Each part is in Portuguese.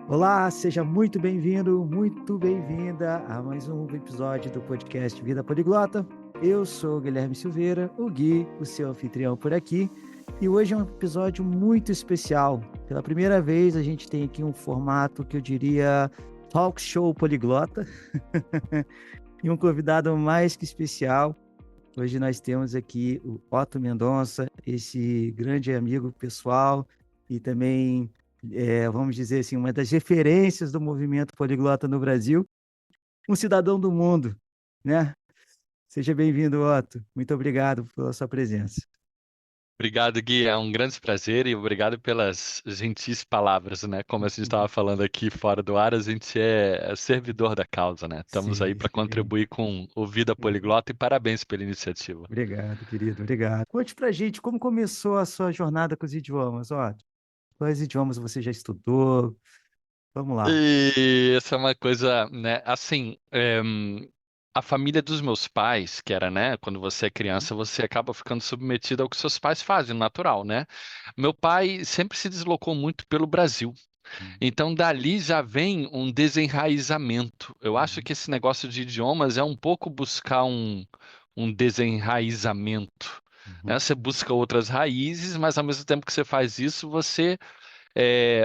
Olá, seja muito bem-vindo, muito bem-vinda a mais um episódio do podcast Vida Poliglota. Eu sou o Guilherme Silveira, o Gui, o seu anfitrião por aqui, e hoje é um episódio muito especial. Pela primeira vez, a gente tem aqui um formato que eu diria talk show poliglota e um convidado mais que especial. Hoje nós temos aqui o Otto Mendonça, esse grande amigo pessoal e também, vamos dizer assim, uma das referências do movimento poliglota no Brasil, um cidadão do mundo, né? Seja bem-vindo, Otto. Muito obrigado pela sua presença. Obrigado, Gui. É um grande prazer e obrigado pelas gentis palavras, né? Como a gente estava falando aqui fora do ar, a gente é servidor da causa, né? Estamos aí Sim, para sim. contribuir com o Vida Poliglota e parabéns pela iniciativa. Obrigado, querido, obrigado. Conte pra gente como começou a sua jornada com os idiomas, Otto. Quais idiomas você já estudou? Vamos lá. E essa é uma coisa, né? Assim, a família dos meus pais, que era, né? Quando você é criança, você acaba ficando submetido ao que seus pais fazem, natural, né? Meu pai sempre se deslocou muito pelo Brasil. Então, dali já vem um desenraizamento. Eu acho Uhum, que esse negócio de idiomas é um pouco buscar um desenraizamento, né? uhum, Você busca outras raízes, mas ao mesmo tempo que você faz isso, você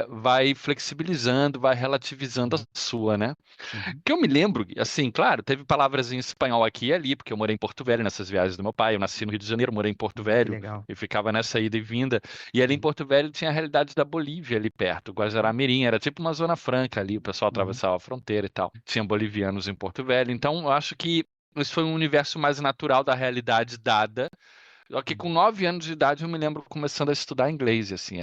vai flexibilizando, vai relativizando a uhum, sua, né? uhum. Que eu me lembro, assim, claro, teve palavras em espanhol aqui e ali, porque eu morei em Porto Velho nessas viagens do meu pai. Eu nasci no Rio de Janeiro, morei em Porto Que Velho legal. e ficava nessa ida e vinda. E ali em Uhum, Porto Velho tinha a realidade da Bolívia ali perto, Guajará-Mirim, era tipo uma zona franca ali, o pessoal uhum, atravessava a fronteira e tal. Tinha bolivianos em Porto Velho, então eu acho que isso foi um universo mais natural da realidade dada. Só que com uhum. 9 anos de idade eu me lembro começando a estudar inglês, e assim,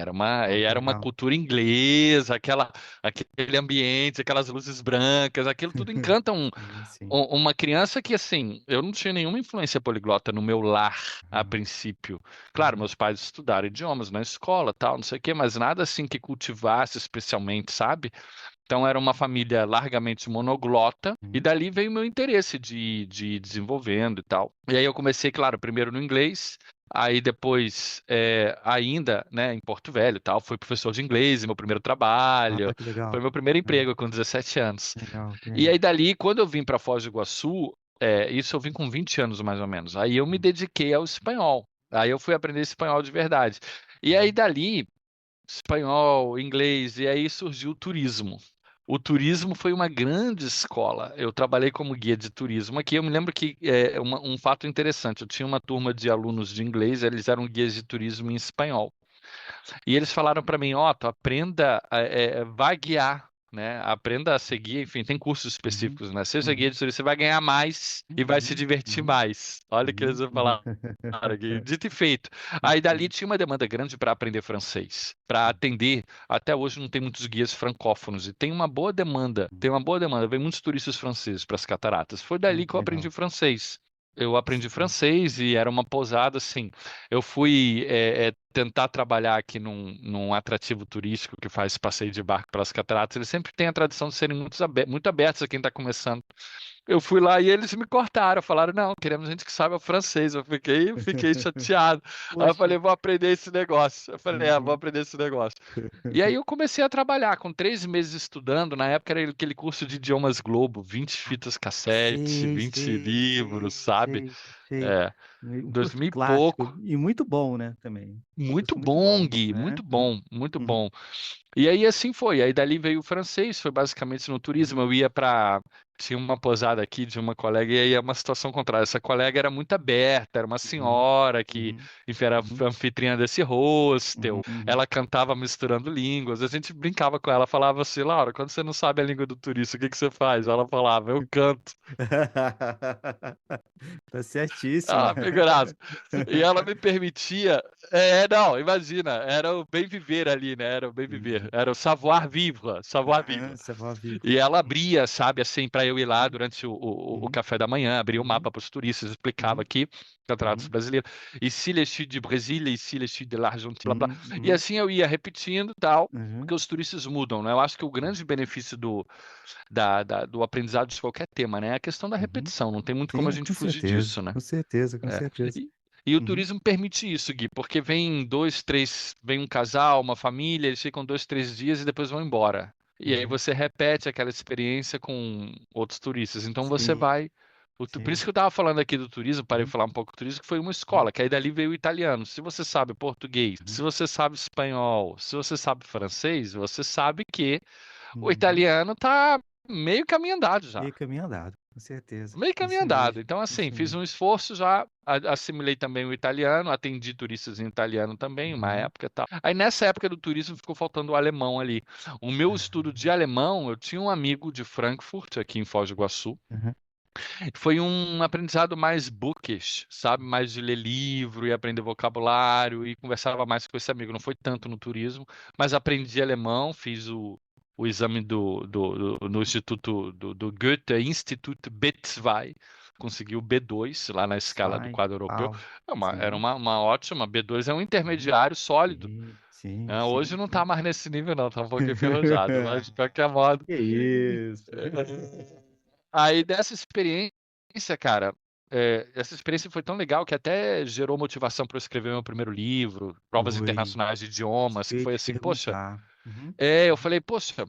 Oh, que era uma legal. cultura inglesa, aquele ambiente, aquelas luzes brancas, aquilo tudo encanta Sim, sim. uma criança que, assim, eu não tinha nenhuma influência poliglota no meu lar a Uhum, princípio. Claro, uhum, meus pais estudaram idiomas na escola, tal, não sei o quê, mas nada assim que cultivasse especialmente, sabe? Então era uma família largamente monoglota e uhum, dali veio o meu interesse de ir desenvolvendo e tal. E aí eu comecei, claro, primeiro no inglês, aí depois ainda, né, em Porto Velho e tal, fui professor de inglês, meu primeiro Ah, trabalho, que foi legal. meu primeiro É, emprego com 17 anos. legal, que E legal. aí dali, quando eu vim para Foz do Iguaçu, isso eu vim com 20 anos mais ou menos, aí eu me Uhum, dediquei ao espanhol. Aí eu fui aprender espanhol de verdade. E aí uhum, dali espanhol, inglês, e aí surgiu o turismo. O turismo foi uma grande escola. Eu trabalhei como guia de turismo aqui. Eu me lembro que um fato interessante. Eu tinha uma turma de alunos de inglês, eles eram guias de turismo em espanhol. E eles falaram para mim, Otto, aprenda, vá guiar, né? Aprenda a seguir, enfim, tem cursos uhum, específicos, né? Seja guia uhum, de turismo, você vai ganhar mais e vai se uhum, divertir uhum, mais. Olha o que eles uhum, vão uhum. falar. Aqui. Dito e feito. Aí dali tinha uma demanda grande para aprender francês, para atender. Até hoje não tem muitos guias francófonos e tem uma boa demanda. Tem uma boa demanda. Vem muitos turistas franceses para as cataratas. Foi Ah, dali que que eu legal. aprendi francês. Eu aprendi Sim. francês e era uma pousada assim. Eu fui tentar trabalhar aqui num atrativo turístico que faz passeio de barco pelas cataratas. Eles sempre têm a tradição de serem muito abertos a quem está começando. Eu fui lá e eles me cortaram, falaram, não, queremos gente que saiba francês. Eu fiquei chateado. Aí eu Poxa. falei, vou aprender esse negócio. Eu falei, vou Uhum. aprender esse negócio. E aí eu comecei a trabalhar, com 3 meses estudando, na época era aquele curso de idiomas Globo, 20 fitas cassete, Sei, 20 sei, livros, sei, sabe? sei, sei. É, Um curso 2000 e clássico pouco. e muito bom, né, também. Um Muito curso muito bom, bom, Gui, né? muito bom, muito Uhum, bom. E aí assim foi. Aí dali veio o francês, foi basicamente no turismo. Eu ia para. Tinha uma posada aqui de uma colega, e aí é uma situação contrária. Essa colega era muito aberta, era uma uhum, senhora que, uhum, enfim, era uhum, anfitriã desse hostel. uhum, uhum. Ela cantava misturando línguas. A gente brincava com ela, falava assim, Laura, quando você não sabe a língua do turista, o que que você faz? Ela falava, eu canto. Tá certíssima. Ah, figuraça. E ela me permitia. Não, imagina, era o bem viver ali, né? Era o bem viver, Uhum. era o savoir vivre, savoir Ah, vivre. ça va vivre. E ela abria, sabe, assim, para eu ir lá Uhum, durante o uhum, café da manhã, abria o uhum, mapa para os turistas, explicava uhum, aqui, Cataratas uhum, Brasileiras, ici le sud du Brésil, ici le sud de l'Argentine, blá, blá. uhum, E uhum, assim eu ia repetindo e tal, porque uhum, os turistas mudam, né? Eu acho que o grande benefício do aprendizado de qualquer tema, né, é a questão da uhum. repetição, não tem muito como a Sim, gente com fugir certeza, disso, né? com certeza, com É. certeza. E o Uhum, turismo permite isso, Gui, porque vem dois, três, vem um casal, uma família, eles ficam 2, 3 dias e depois vão embora. E aí você repete aquela experiência com outros turistas. Então você Sim, vai. Por sim. isso que eu estava falando aqui do turismo, parei de Uhum, falar um pouco do turismo, que foi uma uhum, escola, que aí dali veio o italiano. Se você sabe português, se uhum, você sabe espanhol, se você sabe francês, você sabe que o uhum. italiano tá meio caminho andado já. Meio caminho andado, com certeza. Meio caminho Isso andado. mesmo, Então, assim, isso fiz mesmo. um esforço já, assimilei também o italiano, atendi turistas em italiano também, uma Uhum. época e tal. Aí nessa época do turismo ficou faltando o alemão ali. O meu estudo de alemão, eu tinha um amigo de Frankfurt, aqui em Foz do Iguaçu. Uhum. Foi um aprendizado mais bookish, sabe? Mais de ler livro e aprender vocabulário e conversava mais com esse amigo. Não foi tanto no turismo, mas aprendi alemão, fiz o exame no Instituto do Goethe Institut B2, consegui o B2 lá na escala do Sai, quadro europeu. uau. Era Sim, uma ótima. B2 é um sim, intermediário sólido. sim, sim, Né? Hoje sim, não está sim. mais nesse nível, não, está um pouquinho enferrujado, mas de qualquer modo. Que isso? Aí dessa experiência, cara, essa experiência foi tão legal que até gerou motivação para eu escrever meu primeiro livro, provas Foi. internacionais de Isso idiomas, que eu que ia foi te assim, poxa, perguntar. Uhum, eu falei, poxa,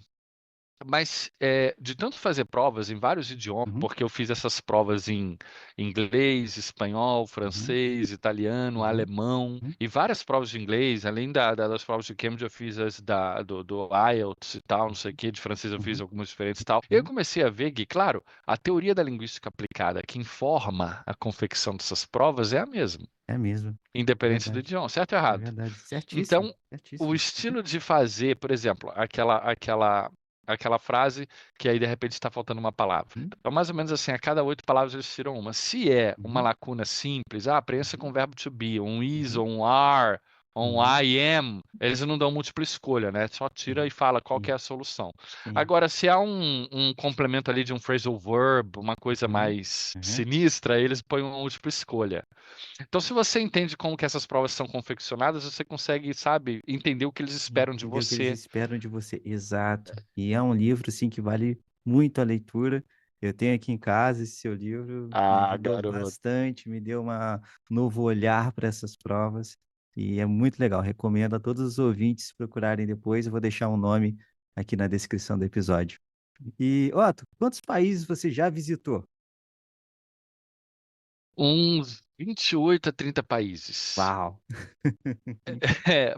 mas de tanto fazer provas em vários idiomas, uhum, porque eu fiz essas provas em inglês, espanhol, uhum, francês, italiano, uhum, alemão, uhum, e várias provas de inglês, além das provas de Cambridge, eu fiz as do IELTS e tal, não sei o que, de francês eu fiz uhum, algumas diferentes e tal. E eu uhum. comecei a ver que, claro, a teoria da linguística aplicada que informa a confecção dessas provas é a mesma, É mesmo. É independente do verdade. idioma, certo ou É errado? verdade. Certíssimo. Então, o Certíssimo. Uhum, estilo de fazer, por exemplo, aquela frase que aí de repente está faltando uma palavra. uhum, Então, mais ou menos assim, a cada 8 palavras eles tiram uma. Se é uma uhum, lacuna simples, preencha com o verbo to be, um is, uhum, ou um are, ou um uhum, I am. Eles não dão múltipla escolha, né? Só tira sim, e fala qual que sim, é a solução. sim. Agora, se há um complemento ali de um phrasal verb, uma coisa Uhum, mais uhum. sinistra, eles põem uma múltipla escolha. Então, se você entende como que essas provas são confeccionadas, você consegue, sabe, entender o que eles esperam de Entender o que eles você. esperam de você. Exato. E é um livro, assim, que vale muito a leitura. Eu tenho aqui em casa esse seu livro, me Ah, ajudou garoto. bastante, me deu um novo olhar para essas provas. E é muito legal. Recomendo a todos os ouvintes procurarem depois. Eu vou deixar um nome aqui na descrição do episódio. E, Otto, quantos países você já visitou? Uns 28 a 30 países. Uau!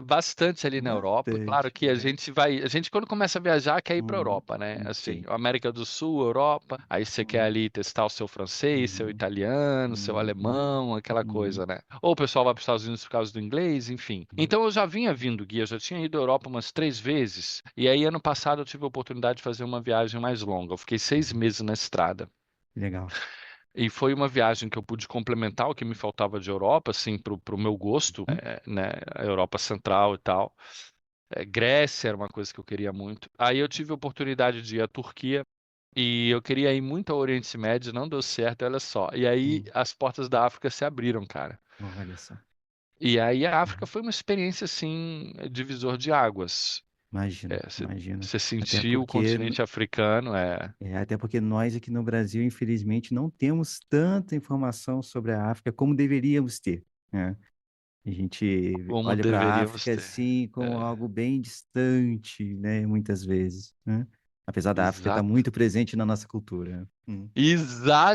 Bastante ali na Europa. Claro Bastante. que a gente quando começa a viajar quer ir para a Uhum. Europa, né? Assim, Sim. América do Sul, Europa. Aí você quer Uhum. ali testar o seu francês, seu Uhum. italiano, seu Uhum. alemão, aquela Uhum. coisa, né? Ou o pessoal vai para os Estados Unidos por causa do inglês, enfim. Uhum. Então eu já vinha vindo, Gui, eu já tinha ido à Europa umas 3 vezes. E aí ano passado eu tive a oportunidade de fazer uma viagem mais longa. Eu fiquei 6 meses na estrada. Legal. E foi uma viagem que eu pude complementar o que me faltava de Europa, assim, pro meu gosto, Uhum. né? A Europa Central e tal. Grécia era uma coisa que eu queria muito. Aí eu tive a oportunidade de ir à Turquia e eu queria ir muito ao Oriente Médio, não deu certo, olha só. E aí Sim. as portas da África se abriram, cara. Olha só. E aí a África Uhum. foi uma experiência, assim, divisor de águas. Imagino, Você imagino. Até sentiu o porque, continente africano, até porque nós aqui no Brasil, infelizmente, não temos tanta informação sobre a África como deveríamos ter, né? A gente como olha para a deveríamos África ter. assim como É, algo bem distante, né? Muitas vezes, né? Apesar da África estar exato. muito presente na nossa cultura.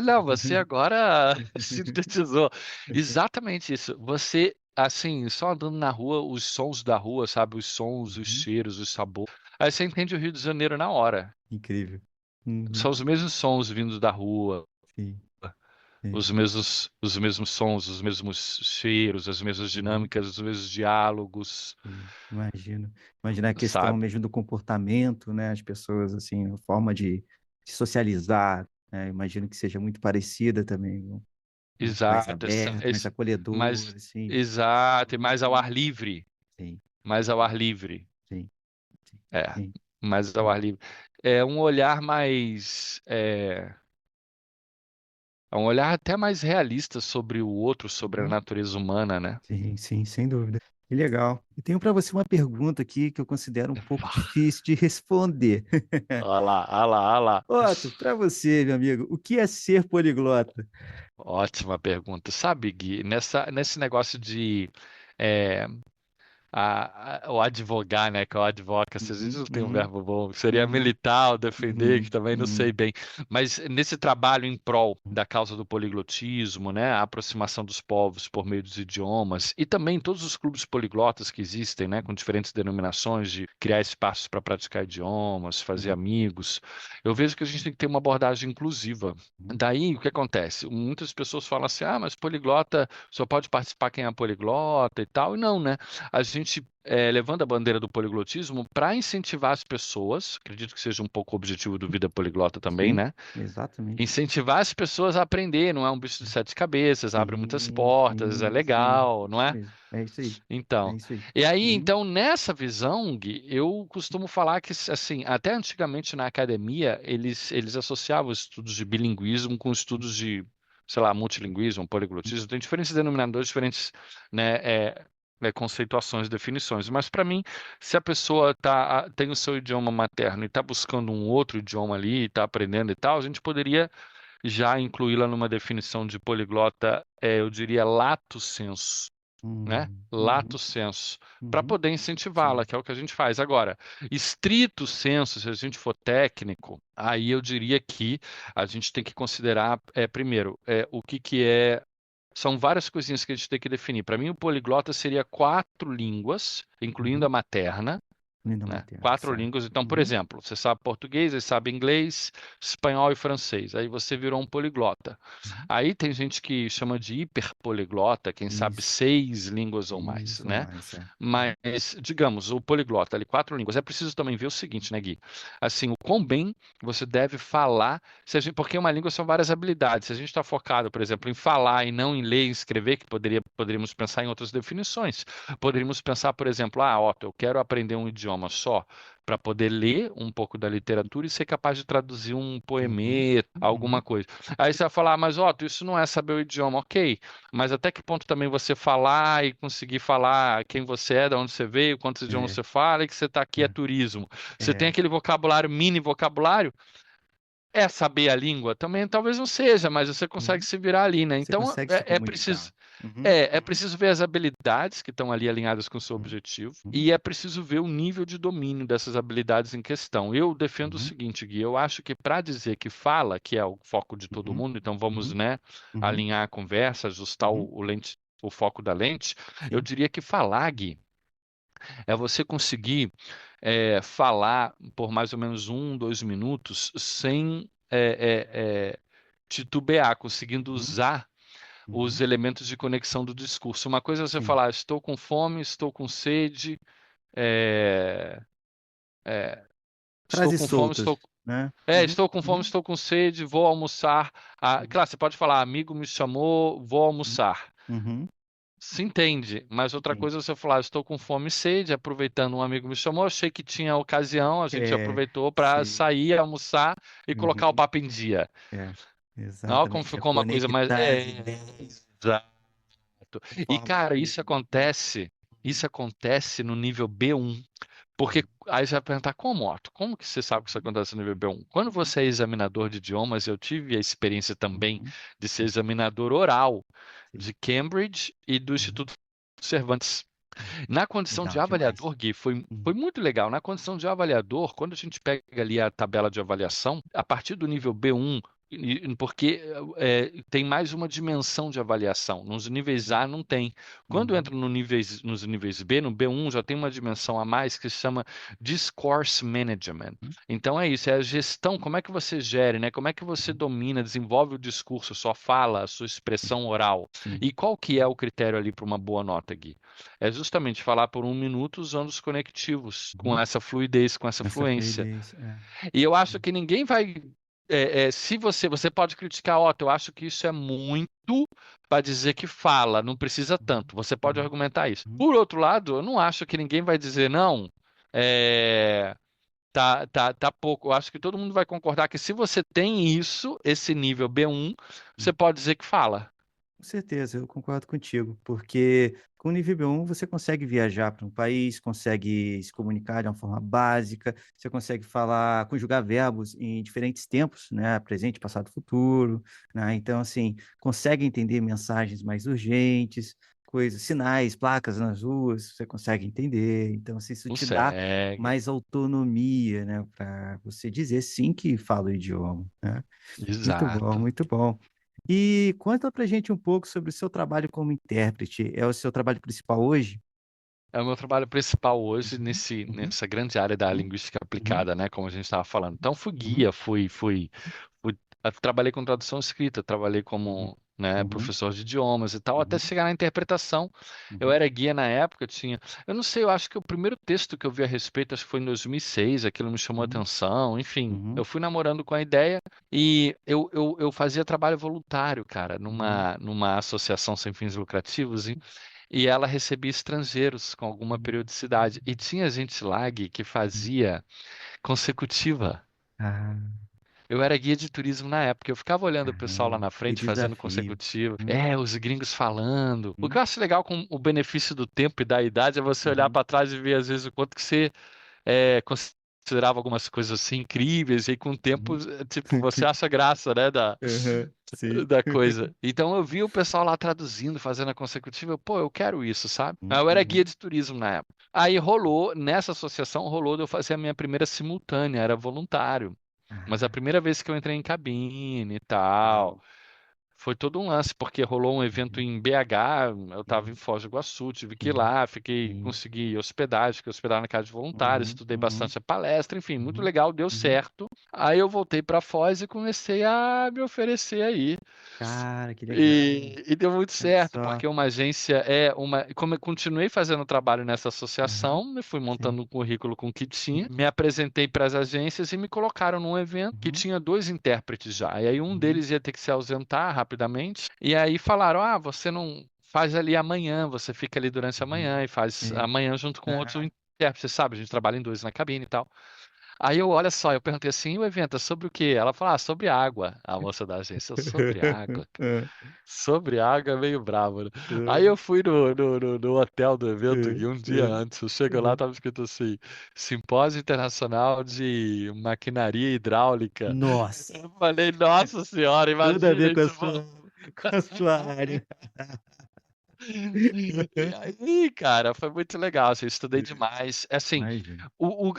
Não, você agora sintetizou. Exatamente isso. Você, assim, só andando na rua, os sons da rua, sabe? Os sons, os Uhum. cheiros, o sabor. Aí você entende o Rio de Janeiro na hora. Incrível. Uhum. São os mesmos sons vindos da rua, Sim, sim. os mesmos sons, os mesmos cheiros, as mesmas Uhum. dinâmicas, os mesmos diálogos, Sim, imagino. Imagina a questão sabe? mesmo do comportamento, né? As pessoas, assim, a forma de socializar, né? Imagino que seja muito parecida também, mais Exato, aberto, mais acolhedor, mas assim. exato, e mais ao ar livre, Sim, mais ao ar livre. sim, sim, É, sim. mais ao ar livre. É um olhar mais, é um olhar até mais realista sobre o outro, sobre a Uhum. natureza humana, né? Sim, sim, sem dúvida. Que legal. E tenho para você uma pergunta aqui que eu considero um pouco difícil de responder. Olha lá, olha lá, olha lá. Otto, para você, meu amigo, o que é ser poliglota? Ótima pergunta. Sabe, Gui, nesse negócio de é, o advogar, né? Que é o advocacy, a gente Uhum, não tem um uhum, verbo bom. Seria uhum, militar ou defender, que uhum, também não sei uhum, bem. Mas nesse trabalho em prol da causa do poliglotismo, né? A aproximação dos povos por meio dos idiomas e também todos os clubes poliglotas que existem, né? Com diferentes denominações de criar espaços para praticar idiomas, fazer uhum, amigos. Eu vejo que a gente tem que ter uma abordagem inclusiva. uhum, Daí, o que acontece? Muitas pessoas falam assim, ah, mas poliglota só pode participar quem é poliglota e tal. E não, né? A gente levando a bandeira do poliglotismo para incentivar as pessoas, acredito que seja um pouco o objetivo do Vida Poliglota também, sim, né? exatamente. Incentivar as pessoas a aprender, não é um bicho de sete cabeças, abre muitas Sim, portas, é sim, sim, legal, não isso é? mesmo, é isso aí, é Então, isso aí. e aí, Uhum, então, nessa visão, Gui, eu costumo falar que, assim, até antigamente na academia, eles associavam estudos de bilinguismo com estudos de, sei lá, multilinguismo, poliglotismo, tem diferentes denominadores, diferentes, né, conceituações, definições. Mas, para mim, se a pessoa tem o seu idioma materno e está buscando um outro idioma ali, está aprendendo e tal, a gente poderia já incluí-la numa definição de poliglota, eu diria lato sensu, né? Lato uhum, sensu, para uhum, poder incentivá-la, sim, que é o que a gente faz. Agora, estrito sensu, se a gente for técnico, aí eu diria que a gente tem que considerar, primeiro, o que que é. São várias coisinhas que a gente tem que definir. Para mim, o poliglota seria 4 línguas, incluindo a uhum, materna, linda né? materna, 4 línguas. certo. Então, por Uhum, exemplo, você sabe português, você sabe inglês, espanhol e francês. Aí você virou um poliglota. uhum, Aí tem gente que chama de hiperpoliglota, quem sabe isso, 6 línguas ou mais, isso ou né? mais, é. Uhum, Mas, digamos, o poliglota, ali, 4 línguas. É preciso também ver o seguinte, né, Gui? Assim, o quão bem você deve falar, porque uma língua são várias habilidades. Se a gente está focado, por exemplo, em falar e não em ler e escrever, que poderíamos pensar em outras definições. Poderíamos pensar, por exemplo, Otto, eu quero aprender um idioma só para poder ler um pouco da literatura e ser capaz de traduzir um uhum, poemeto, alguma uhum, coisa. Aí você vai falar, mas Otto, isso não é saber o idioma, ok, mas até que ponto também você falar e conseguir falar quem você é, de onde você veio, quantos idiomas é, você fala e que você está aqui é é, turismo. Você tem é, aquele vocabulário, mini vocabulário, é saber a língua? Também talvez não seja, mas você consegue uhum. se virar ali, né? Você Então consegue se é preciso. comunicar. Uhum, É uhum, preciso ver as habilidades que estão ali alinhadas com o seu uhum, objetivo uhum, e é preciso ver o nível de domínio dessas habilidades em questão. Eu defendo o uhum, seguinte, Gui, eu acho que para dizer que fala, que é o foco de todo uhum, mundo, então vamos, uhum, né, uhum, alinhar a conversa, ajustar uhum, o foco da lente, eu sim, diria que falar, Gui, é você conseguir falar por mais ou menos 1, 2 minutos sem titubear, conseguindo uhum, usar os uhum, elementos de conexão do discurso. Uma coisa é você sim. falar, estou com fome, estou com sede, é, é, estou Frases com fome, soltas, né? Uhum, estou com fome, uhum, estou com sede, vou almoçar. Ah, uhum, claro, você pode falar, amigo me chamou, vou uhum, almoçar. uhum, Se entende, mas outra sim. coisa é você falar, estou com fome e sede, aproveitando um amigo me chamou, achei que tinha ocasião, a gente É, aproveitou para sim. sair, almoçar e colocar o Uhum, papo em dia. é, Não, como exatamente. É ficou uma coisa mais. conectar as ideias Exato. de E, forma cara, fluida. isso acontece no nível B1. Porque Uhum, aí você vai perguntar, como, Otto? Como que você sabe que isso acontece no nível B1? Quando uhum, você é examinador de idiomas, eu tive a experiência também uhum, de ser sim, examinador oral sim. de Cambridge e do Uhum, Instituto Cervantes. uhum. Na condição de Legal demais. avaliador, Gui, foi Uhum, muito legal. Na condição de avaliador, quando a gente pega ali a tabela de avaliação, a partir do nível B1, porque tem mais uma dimensão de avaliação. Nos níveis A não tem. Quando uhum, entra nos níveis B, no B1 já tem uma dimensão a mais que se chama Discourse Management. uhum, Então é isso, é a gestão, como é que você gere, né? Como é que você uhum, domina, desenvolve o discurso, sua fala, a sua expressão oral. sim. E qual que é o critério ali para uma boa nota, Gui? É justamente falar por 1 minuto usando os conectivos, com Uhum. essa fluidez, com essa Essa fluência. fluidez, é. E eu acho Sim. que ninguém vai. Se você pode criticar, ó, eu acho que isso é muito para dizer que fala, não precisa Uhum, tanto. Você pode uhum, argumentar isso. uhum, Por outro lado, eu não acho que ninguém vai dizer não. é, tá pouco. Eu acho que todo mundo vai concordar que se você tem isso, esse nível B1, você uhum. pode dizer que fala. Com certeza, eu concordo contigo, porque com o nível B1 você consegue viajar para um país, consegue se comunicar de uma forma básica, você consegue falar, conjugar verbos em diferentes tempos, né? Presente, passado, futuro, né? Então, assim, consegue entender mensagens mais urgentes, coisas, sinais, placas nas ruas, você consegue entender. Então, assim, isso te dá Consegue. mais autonomia, né, para você dizer sim que fala o idioma, né? Muito bom, Exato. muito bom. E conta pra gente um pouco sobre o seu trabalho como intérprete. É o seu trabalho principal hoje? É o meu trabalho principal hoje Uhum, uhum, nessa grande área da uhum, linguística uhum, aplicada, né? Como a gente estava falando. Então, fui uhum, guia, trabalhei com tradução escrita, trabalhei uhum, como, né, uhum, professor de idiomas e tal, até uhum, chegar na interpretação. Eu uhum, era guia na época, eu não sei, eu acho que o primeiro texto que eu vi a respeito, acho que foi em 2006, aquilo me chamou a uhum, atenção, enfim, uhum, eu fui namorando com a ideia e eu fazia trabalho voluntário, cara, uhum, numa associação sem fins lucrativos, e ela recebia estrangeiros com alguma uhum. periodicidade. E tinha gente lá, Gui, que fazia consecutiva. Ah, Eu era guia de turismo na época. Eu ficava olhando o pessoal lá caramba, na que frente fazendo desafio. consecutivo. Uhum, É, os gringos falando. O que uhum, eu acho legal com o benefício do tempo e da idade é você olhar uhum, para trás e ver às vezes o quanto que você considerava algumas coisas assim incríveis e aí com o tempo, uhum. tipo, você acha graça, né, Aham, sim. da coisa. Então eu vi o pessoal lá traduzindo, fazendo a consecutiva, pô, eu quero isso, sabe? Eu era guia Uhum. de turismo na época. Aí rolou, nessa associação rolou de eu fazer a minha primeira simultânea, era voluntário. Mas a Ah, primeira vez que eu entrei em cabine e tal, uau. foi todo um lance, porque rolou um evento Uhum, em BH, eu estava em uhum, Foz do Iguaçu, tive que ir uhum, lá, sim. consegui hospedagem, fiquei hospedado na casa de voluntários, Uhum, estudei uhum, bastante a palestra, enfim, muito uhum, legal, deu uhum. certo. Aí eu voltei para Foz e comecei a me oferecer aí. Cara, que legal. E deu muito Olha certo, só. porque uma agência é uma. Como eu continuei fazendo trabalho nessa Aham, associação, eu fui sim. montando um currículo com o que tinha, me apresentei para as agências e me colocaram num evento que Uhum, tinha dois intérpretes já. E aí um uhum, deles ia ter que se ausentar rapidamente, e aí falaram: ah, você não faz ali amanhã, você fica ali durante a uhum, manhã e faz sim. amanhã junto com outros Aham. intérpretes, você sabe, a gente trabalha em dois na cabine e tal. Aí eu, olha só, eu perguntei assim, e o evento é sobre o quê? Ela falou, ah, sobre água. A moça da agência, sobre água. Sobre água é meio bravo, né? Aí eu fui no hotel do evento e um dia antes, eu chego lá, tava escrito assim, Simpósio Internacional de Maquinaria Hidráulica. Nossa, Eu falei, nossa senhora, tudo a ver imagina com a isso. sua, com a sua área. E aí, cara, foi muito legal, assim, estudei demais. Assim, Imagina.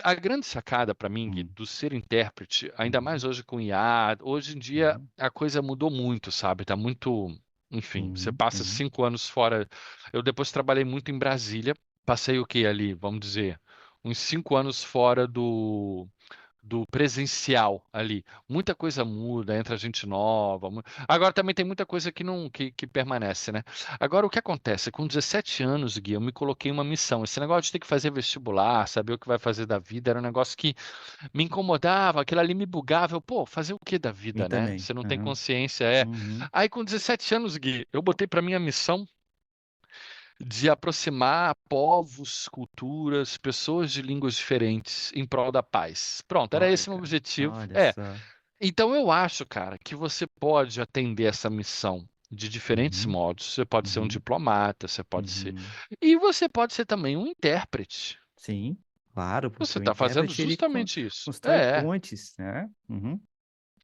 a grande sacada para mim, Gui, Hum, do ser intérprete, ainda mais uhum, hoje com IA, hoje em dia uhum, a coisa mudou muito, sabe? Tá muito. Enfim, você uhum, passa uhum, 5 anos fora. Eu depois trabalhei muito em Brasília, passei o quê ali, vamos dizer, uns 5 anos fora do presencial ali. Muita coisa muda, entra gente nova. Agora também tem muita coisa que não que permanece, né? Agora o que acontece? Com 17 anos, Gui, eu me coloquei uma missão. Esse negócio de ter que fazer vestibular, saber o que vai fazer da vida, era um negócio que me incomodava, aquilo ali me bugava. Pô, fazer o que da e vida, né? também. Você não tem Aham, consciência, é. uhum, Aí com 17 anos, Gui, eu botei para minha missão de aproximar povos, culturas, pessoas de línguas diferentes em prol da paz. Pronto, era olha, esse o meu cara, objetivo. olha só. Então eu acho, cara, que você pode atender essa missão de diferentes Uhum, modos. Você pode ser um uhum, diplomata, você pode ser. uhum. E você pode ser também um intérprete. Sim, claro, porque Você o está fazendo intérprete ele justamente isso. constrói É. pontes, né? Uhum,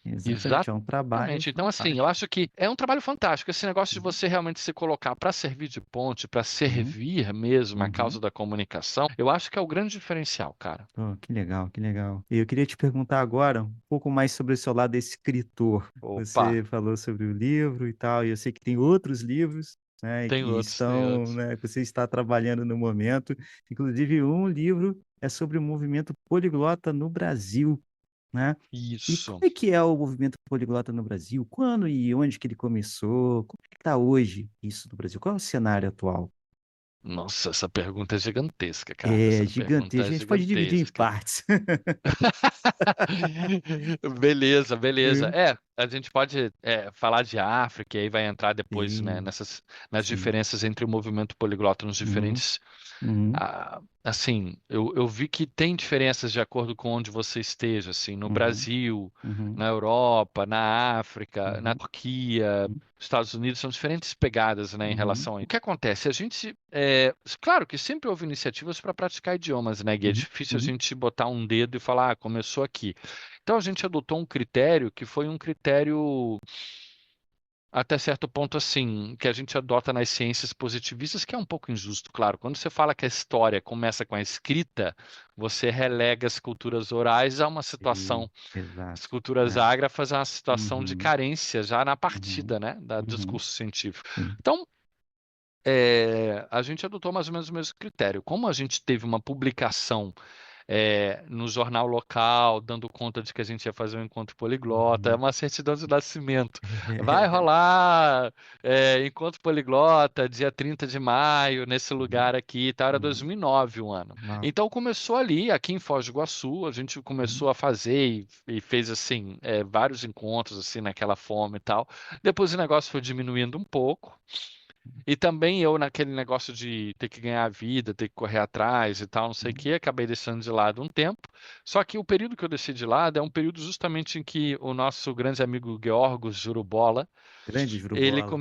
exatamente, é um trabalho Exatamente. Então, assim, eu fantástico. acho que é um trabalho fantástico. Esse negócio de Uhum, você realmente se colocar para servir de ponte, para uhum, servir mesmo a causa uhum. da comunicação, eu acho que é o grande diferencial, cara. Pô, que legal, que legal. E eu queria te perguntar agora um pouco mais sobre o seu lado escritor. Opa, Você falou sobre o livro e tal, e eu sei que tem outros livros, né, tem que outros, tem estão, outros. né, que você está trabalhando no momento. Inclusive, um livro é sobre o movimento poliglota no Brasil, né? E como Isso. é que é o movimento poliglota no Brasil? Quando e onde que ele começou? Como é que está hoje isso no Brasil? Qual é o cenário atual? Nossa, essa pergunta é gigantesca, cara. É Essa pergunta gigantesco. é A gente pode dividir em gigantesca. partes. Beleza, beleza. É, A gente pode falar de África e aí vai entrar depois, né, sim, nas sim. diferenças entre o movimento poliglota nos Uhum, diferentes. uhum, Assim, eu vi que tem diferenças de acordo com onde você esteja, assim, no uhum, Brasil, uhum, na Europa, na África, na uhum, Turquia, Estados Unidos, são diferentes pegadas, né, em uhum, relação a isso. O que acontece? A gente, claro que sempre houve iniciativas para praticar idiomas, né, Gui? É uhum, difícil a uhum, gente botar um dedo e falar, ah, começou aqui. Então a gente adotou um critério que foi um critério até certo ponto, assim, que a gente adota nas ciências positivistas, que é um pouco injusto, claro. Quando você fala que a história começa com a escrita, você relega as culturas orais a uma Sim, situação, as exato. culturas É. ágrafas a uma situação de Uhum, carência já na uhum, partida, né, do uhum, discurso científico. sim. Então, a gente adotou mais ou menos o mesmo critério. Como a gente teve uma publicação no jornal local, dando conta de que a gente ia fazer um encontro poliglota, é Uhum. uma certidão de nascimento. Vai rolar encontro poliglota, dia 30 de maio, nesse Uhum, lugar aqui, tá? Era uhum. 2009 o ano. Uau. Então começou ali, aqui em Foz do Iguaçu, a gente Uhum, começou a fazer e fez assim, vários encontros assim naquela forma e tal. Depois o negócio foi diminuindo um pouco. E também eu, naquele negócio de ter que ganhar a vida, ter que correr atrás e tal, não sei o uhum. que, acabei deixando de lado um tempo. Só que o período que eu deixei de lado é um período justamente em que o nosso grande amigo Georgos Jurubola, Grande Jurubola.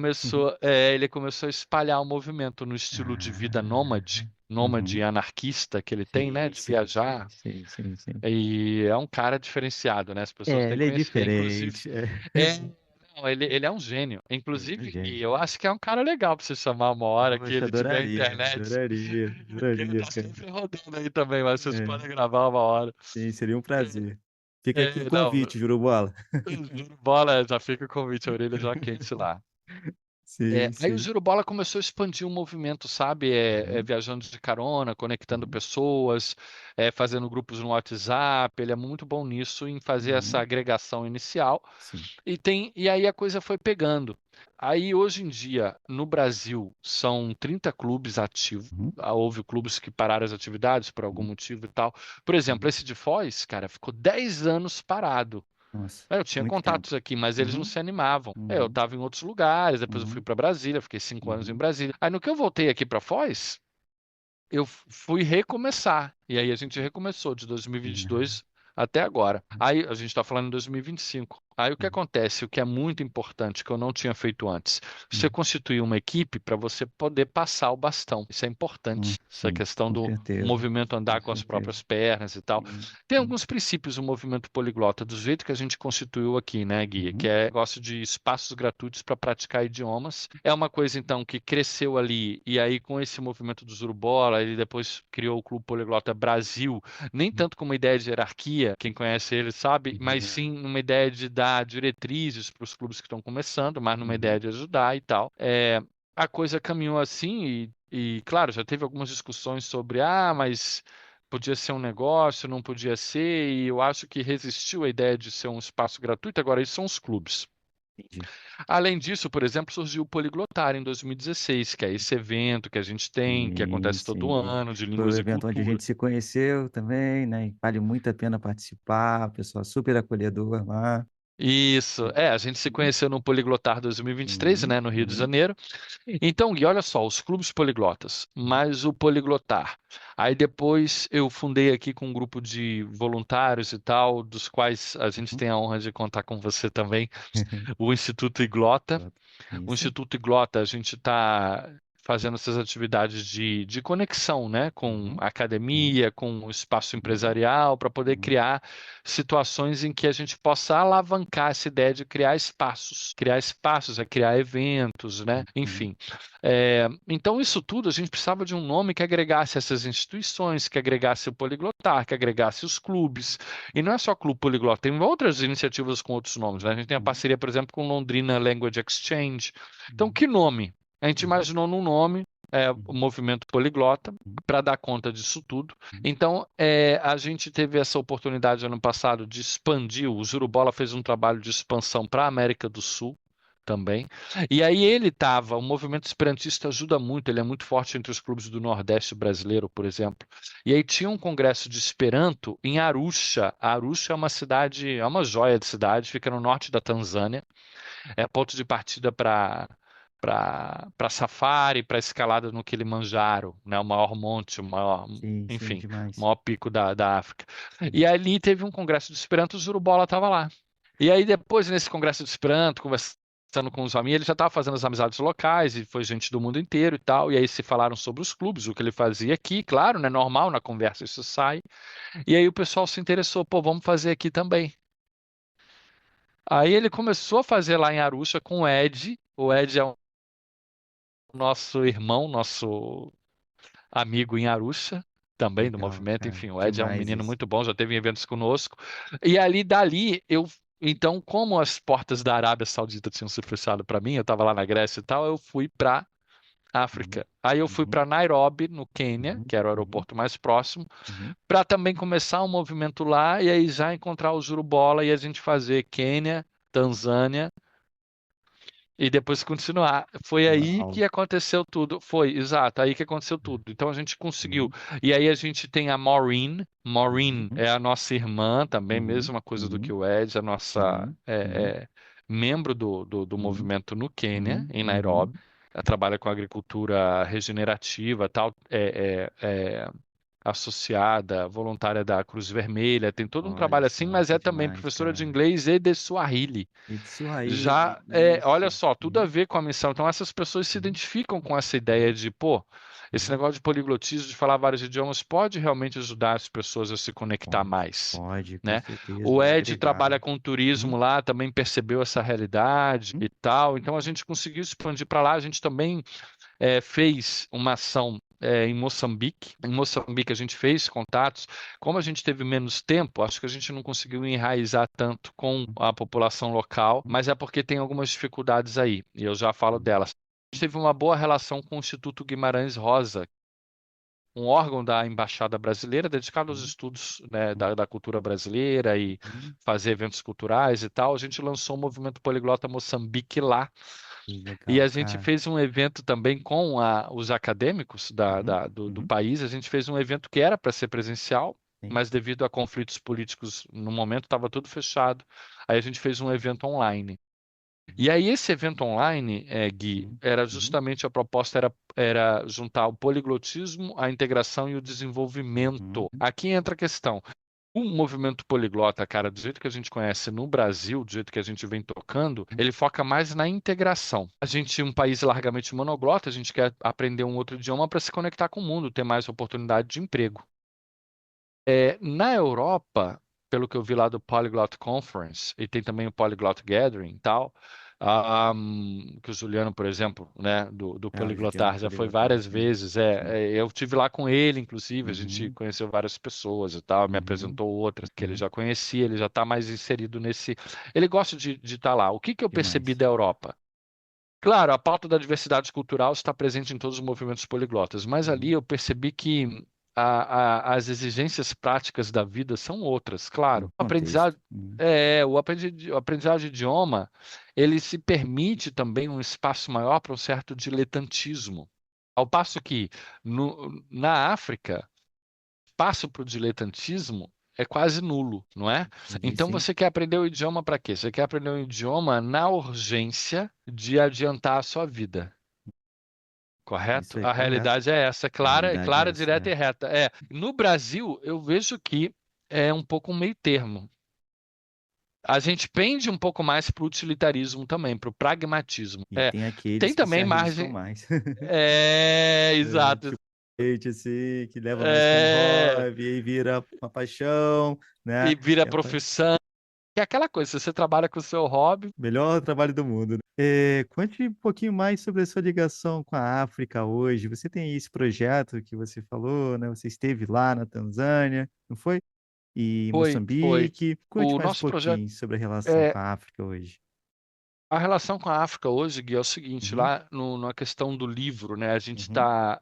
ele começou a espalhar o movimento no estilo de vida Ah, nômade, nômade uhum. anarquista que ele tem, né, Sim, de sim, sim, viajar. sim, sim, sim. E é um cara diferenciado, né? As pessoas É, têm que ele é conhecer. Inclusive, diferente. É. é, não, ele é um gênio. Ele é Inclusive, Gui, gênio. eu acho que é um cara legal para você chamar uma hora que Poxa, ele tiver adoraria, internet. adoraria, Que ele adoraria, tá cara. sempre rodando aí também, mas vocês É, podem gravar uma hora. sim, seria um prazer. Fica aqui o Não, convite, Jurubola. juro bola, já fica o convite, a orelha já quente lá. Sim, Aí o sim. Zero Bola começou a expandir o movimento, sabe? Uhum, Viajando de carona, conectando uhum, pessoas, fazendo grupos no WhatsApp. Ele é muito bom nisso, em fazer essa uhum. agregação inicial. Sim. E aí a coisa foi pegando. Aí hoje em dia, no Brasil, são 30 clubes ativos. Uhum, Houve clubes que pararam as atividades por algum uhum, motivo e tal. Por exemplo, uhum. esse de Foz, cara, ficou 10 anos parado. Nossa, Eu tinha muito tempo. contatos aqui, mas eles não Uhum, se animavam. Eu uhum, estava em outros lugares, depois eu fui uhum, para Brasília, fiquei 5 anos em uhum, Brasília. Aí no que eu voltei aqui para Foz, eu fui recomeçar. E aí a gente recomeçou de uhum, 2022 até agora. Aí a gente está falando em 2025. Aí o que uhum, acontece, o que é muito importante, que eu não tinha feito antes, você uhum, constituir uma equipe para você poder passar o bastão. Isso é importante. Essa sim, questão com do certeza, movimento com andar com as certeza. próprias pernas e tal. Sim, Tem sim. alguns princípios do movimento poliglota, do jeito que a gente constituiu aqui, né, Guia? Que Uhum, é o negócio de espaços gratuitos para praticar idiomas. É uma coisa, então, que cresceu ali, e aí com esse movimento do Zurubola, ele depois criou o Clube Poliglota Brasil, nem tanto com uma ideia de hierarquia, quem conhece ele sabe, mas uhum, sim numa ideia de dar diretrizes para os clubes que estão começando, mas numa uhum, ideia de ajudar e tal. A coisa caminhou assim claro, já teve algumas discussões sobre, mas podia ser um negócio, não podia ser, e eu acho que resistiu à ideia de ser um espaço gratuito. Agora, isso são os clubes. entendi. Além disso, por exemplo, surgiu o Poliglotar em 2016, que é esse evento que a gente tem, que Sim, acontece todo sim. ano, de Foi o línguas e evento onde a cultura. gente se conheceu também, né? E vale muito a pena participar, o pessoal super acolhedor lá. Isso, a gente se conheceu no Poliglotar 2023, Uhum, né, no Rio de uhum, Janeiro. Então, Gui, olha só, os clubes poliglotas, uhum, mais o Poliglotar. Aí depois eu fundei aqui com um grupo de voluntários e tal, dos quais a gente uhum. tem a honra de contar com você também, o Instituto Iglota. O Isso. Instituto Iglota, a gente está fazendo essas atividades de conexão, né, com Uhum, a uhum, academia, com o espaço uhum, empresarial, para poder uhum, criar situações em que a gente possa alavancar essa ideia de criar espaços, criar eventos, né, uhum, enfim. Então, isso tudo, a gente precisava de um nome que agregasse essas instituições, que agregasse o Poliglotar, que agregasse os clubes. E não é só Clube Poliglota, tem outras iniciativas com outros nomes, né? A gente tem a uhum, parceria, por exemplo, com Londrina Language Exchange. Então, uhum, que nome? A gente uhum, imaginou num nome, o uhum, movimento poliglota, uhum, para dar conta disso tudo. uhum. Então, a gente teve essa oportunidade ano passado de expandir. O Jurubola fez um trabalho de expansão para a América do Sul também. E aí o movimento esperantista ajuda muito, ele é muito forte entre os clubes do Nordeste brasileiro, por exemplo. E aí tinha um congresso de Esperanto em Arusha. Arusha é uma cidade, é uma joia de cidade, fica no norte da Tanzânia. É ponto de partida para safari, para escalada no Kilimanjaro, né? O maior monte, Sim, sim, enfim, o demais. maior pico da África. E ali teve um congresso de Esperanto, o Zurubola estava lá. E aí depois, nesse congresso de Esperanto, conversando com os amigos, ele já estava fazendo as amizades locais e foi gente do mundo inteiro e tal. E aí se falaram sobre os clubes, o que ele fazia aqui, claro, né? Normal, na conversa isso sai. E aí o pessoal se interessou, pô, vamos fazer aqui também. Aí ele começou a fazer lá em Arusha com o Ed. O Ed é o nosso irmão, nosso amigo em Arusha, também do Legal, movimento. cara. Enfim, o Ed é um Demais menino isso. muito bom, já teve em eventos conosco. E dali, então, como as portas da Arábia Saudita tinham se fechado para mim, eu estava lá na Grécia e tal, eu fui para Uhum, África. Aí eu fui uhum, para Nairobi, no Quênia, uhum, que era o uhum, aeroporto mais próximo, uhum. para também começar um movimento lá e aí já encontrar o Jurubola e a gente fazer Quênia, Tanzânia e depois continuar. Foi aí Uau. que aconteceu tudo. Foi, exato, aí que aconteceu tudo. Então a gente conseguiu. Uhum, E aí a gente tem a Maureen. Maureen uhum, é a nossa irmã também, uhum, mesma coisa do que uhum. o Ed, a nossa Sim. Uhum, membro do uhum, movimento no Quênia, uhum, em uhum. Nairobi. Ela trabalha com agricultura regenerativa, tal, associada, voluntária da Cruz Vermelha, tem todo um Olha trabalho assim, só, mas que é também demais, professora de cara. inglês e de Swahili. E de Swahili, Já olha isso. só, tudo a Uhum, ver com a missão. Então, essas pessoas se uhum, identificam com essa ideia de, pô, esse uhum. negócio de poliglotismo, de falar vários idiomas, pode realmente ajudar as pessoas a se conectar Pode, mais, pode, com né? certeza, O vai Ed agregar. trabalha com turismo Uhum, lá, também percebeu essa realidade uhum, e tal. Então, a gente conseguiu expandir para lá. A gente também fez uma ação em Moçambique. Em Moçambique a gente fez contatos. Como a gente teve menos tempo, acho que a gente não conseguiu enraizar tanto com a população local, uhum, mas é porque tem algumas dificuldades aí, e eu já falo uhum, delas. A gente teve uma boa relação com o Instituto Guimarães Rosa, um órgão da Embaixada Brasileira dedicado aos uhum, estudos, né, uhum, da cultura brasileira e uhum. fazer eventos culturais e tal. A gente lançou o Movimento Poliglota Moçambique lá. Que E legal, a gente cara. fez um evento também com os acadêmicos Uhum, do uhum, país. A gente fez um evento que era para ser presencial, sim. mas devido a conflitos políticos no momento estava tudo fechado. Aí a gente fez um evento online. Uhum, E aí esse evento online, Gui, uhum, era uhum, justamente a proposta era juntar o poliglotismo, a integração e o uhum, desenvolvimento. Aqui entra a questão. O movimento poliglota, cara, do jeito que a gente conhece no Brasil, do jeito que a gente vem tocando, ele foca mais na integração. A gente é um país largamente monoglota, a gente quer aprender um outro idioma para se conectar com o mundo, ter mais oportunidade de emprego. Na Europa, pelo que eu vi lá do Polyglot Conference, e tem também o Polyglot Gathering e tal, que o Juliano, por exemplo, né, do Ah, o Juliano Poliglotar, já foi Poliglota, várias sim, vezes. sim. Eu tive lá com ele, inclusive, a gente Uhum, conheceu várias pessoas e tal, me uhum, apresentou outras que ele uhum. já conhecia, ele já está mais inserido nesse. Ele gosta de estar lá. O que que eu percebi Demais. da Europa? Claro, a pauta da diversidade cultural está presente em todos os movimentos poliglotas, mas ali Uhum, eu percebi que as exigências práticas da vida são outras. no Claro, contexto. Uhum, o aprendizado de idioma, ele se permite também um espaço maior para um certo diletantismo. Ao passo que na África, espaço para o diletantismo é quase nulo, não é? entendi, Então sim. você quer aprender o idioma para quê? Você quer aprender um idioma na urgência de adiantar a sua vida. Isso Correto? aí, A correto. realidade é essa, A clara, realidade é clara, essa, direta é. e reta. No Brasil, eu vejo que é um pouco um meio termo. A gente pende um pouco mais para o utilitarismo também, para o pragmatismo. E tem Tem aqueles que se também arriscam margem. mais. É, Exato. tipo, gente assim, que leva mais como É, hobby, aí vira uma paixão, né? e vira E profissão. É aquela coisa, se você trabalha com o seu hobby, melhor trabalho do mundo, né? Conte um pouquinho mais sobre a sua ligação com a África hoje. Você tem esse projeto que você falou, né? Você esteve lá na Tanzânia, não foi? E foi. Moçambique. Conte O mais um nosso projeto. pouquinho sobre a relação é, com a África hoje. A relação com a África hoje, Gui, é o seguinte, Uhum, lá na questão do livro, né? A gente uhum, está,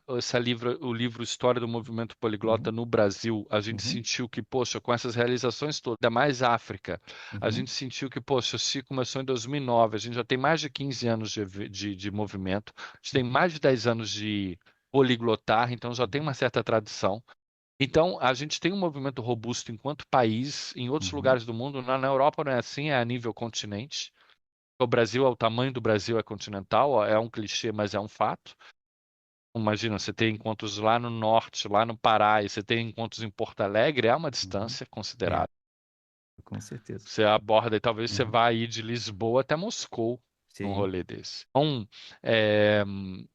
o livro História do Movimento Poliglota uhum, no Brasil, a gente uhum, sentiu que, poxa, com essas realizações todas, ainda mais África, a uhum, gente sentiu que, poxa, se começou em 2009, a gente já tem mais de 15 anos de movimento, a gente tem uhum, mais de 10 anos de poliglotar, então já tem uhum, uma certa tradição. Então, a gente tem um movimento robusto enquanto país, em outros uhum. lugares do mundo, na Europa não é assim, é a nível continente. O Brasil, o tamanho do Brasil é continental, ó, é um clichê, mas é um fato. Imagina, você tem encontros lá no norte, lá no Pará, e você tem encontros em Porto Alegre, é uma Uhum. distância É, considerável. com certeza. Você aborda e talvez você Uhum. vá aí de Lisboa até Moscou num Sim. rolê desse. Então, é,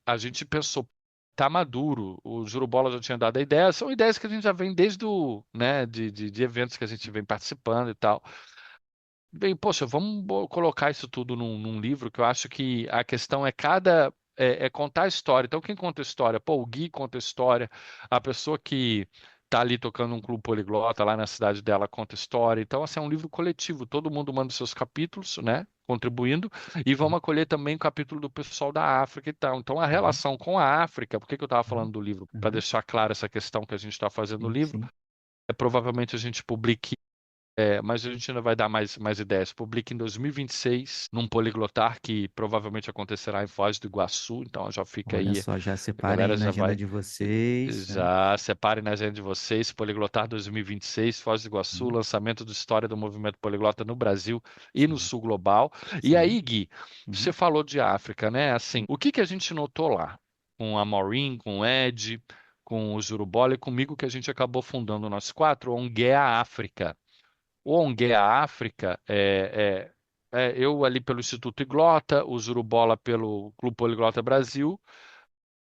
a gente pensou, tá maduro, o Jurubola já tinha dado a ideia, são ideias que a gente já vem desde né, de eventos que a gente vem participando e tal. Bem, poxa, vamos colocar isso tudo num livro, que eu acho que a questão é contar a história. Então, quem conta a história? Pô, o Gui conta a história, a pessoa que tá ali tocando um clube poliglota lá na cidade dela conta a história. Então, assim, é um livro coletivo, todo mundo manda os seus capítulos, né? Contribuindo, e vamos acolher também o capítulo do pessoal da África e tal. Então, a Uhum, relação com a África, por que que eu estava uhum, falando do livro? Para uhum. deixar clara essa questão que a gente está fazendo no Sim, livro, sim. provavelmente a gente publique mas a gente ainda vai dar mais ideias. Publica em 2026, num Poliglotar, que provavelmente acontecerá em Foz do Iguaçu. Então já fica Olha aí, só, já a separem aí galera na já agenda vai. de vocês, né? Já separem na agenda de vocês, Poliglotar 2026, Foz do Iguaçu, Uhum, lançamento da história do movimento poliglota no Brasil e no sim, Sul Global. E sim. aí, Gui, você Uhum, falou de África, né? Assim, o que que a gente notou lá? Com a Maureen, com o Ed, com o Zurubola e comigo, que a gente acabou fundando nós quatro, a ONGEA África. O ONGEA África eu ali pelo Instituto Iglota, o Zurubola pelo Clube Poliglota Brasil,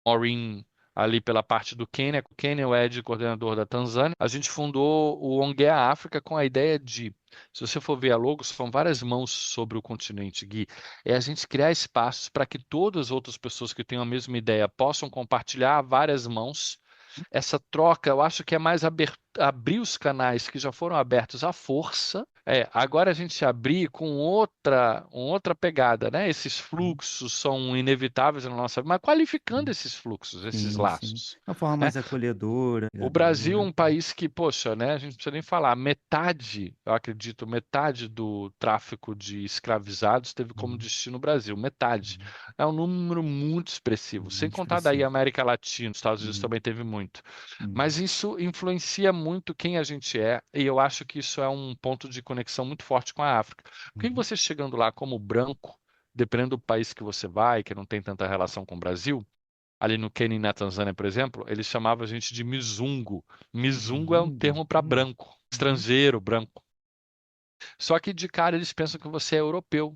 Maureen ali pela parte do Quênia, o Quênia, o Ed, coordenador da Tanzânia. A gente fundou o ONGEA África com a ideia de, se você for ver a logo, são várias mãos sobre o continente, Gui. É a gente criar espaços para que todas as outras pessoas que tenham a mesma ideia possam compartilhar várias mãos. Essa troca, eu acho que é mais abrir os canais que já foram abertos à força. Agora a gente abrir com outra pegada, né? Esses uhum. fluxos são inevitáveis na nossa vida, mas qualificando esses fluxos, esses Sim, sim. laços. Uma forma Né? mais acolhedora, O Brasil é cuidadora. um país que, poxa, né? A gente não precisa nem falar. Metade, eu acredito, metade do tráfico de escravizados teve como Uhum, destino o Brasil. Metade. uhum. É um número muito expressivo. Sem Muito contar daí a expressivo. América Latina, os Estados Unidos Uhum, também teve muito. uhum, Mas isso influencia muito quem a gente é, e eu acho que isso é um ponto de conexão muito forte com a África. Por que uhum, você chegando lá como branco, dependendo do país que você vai, que não tem tanta relação com o Brasil, ali no Quênia e na Tanzânia, por exemplo, eles chamavam a gente de mizungo. Mizungo é um uhum, termo para branco, uhum, estrangeiro, branco. Só que de cara eles pensam que você é europeu.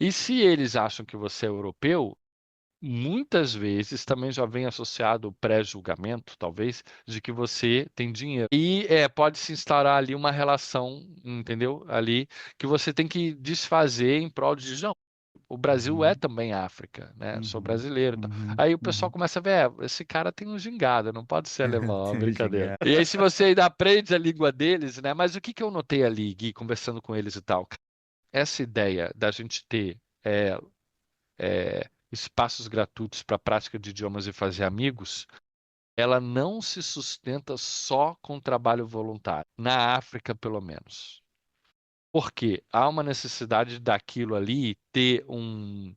E se eles acham que você é europeu, muitas vezes também já vem associado o pré-julgamento, talvez, de que você tem dinheiro. E pode se instaurar ali uma relação, entendeu? Ali que você tem que desfazer em prol de, não, o Brasil é uhum, também África, né? Sou uhum, brasileiro. E tal. uhum, Aí o pessoal uhum. começa a ver, esse cara tem um gingado, não pode ser alemão, Tem o brincadeira. gingado. E aí se você ainda aprende a língua deles, né? Mas o que que eu notei ali, Gui, conversando com eles e tal? Essa ideia da gente ter espaços gratuitos para prática de idiomas e fazer amigos, ela não se sustenta só com trabalho voluntário, na África, pelo menos. Porque há uma necessidade daquilo ali ter um.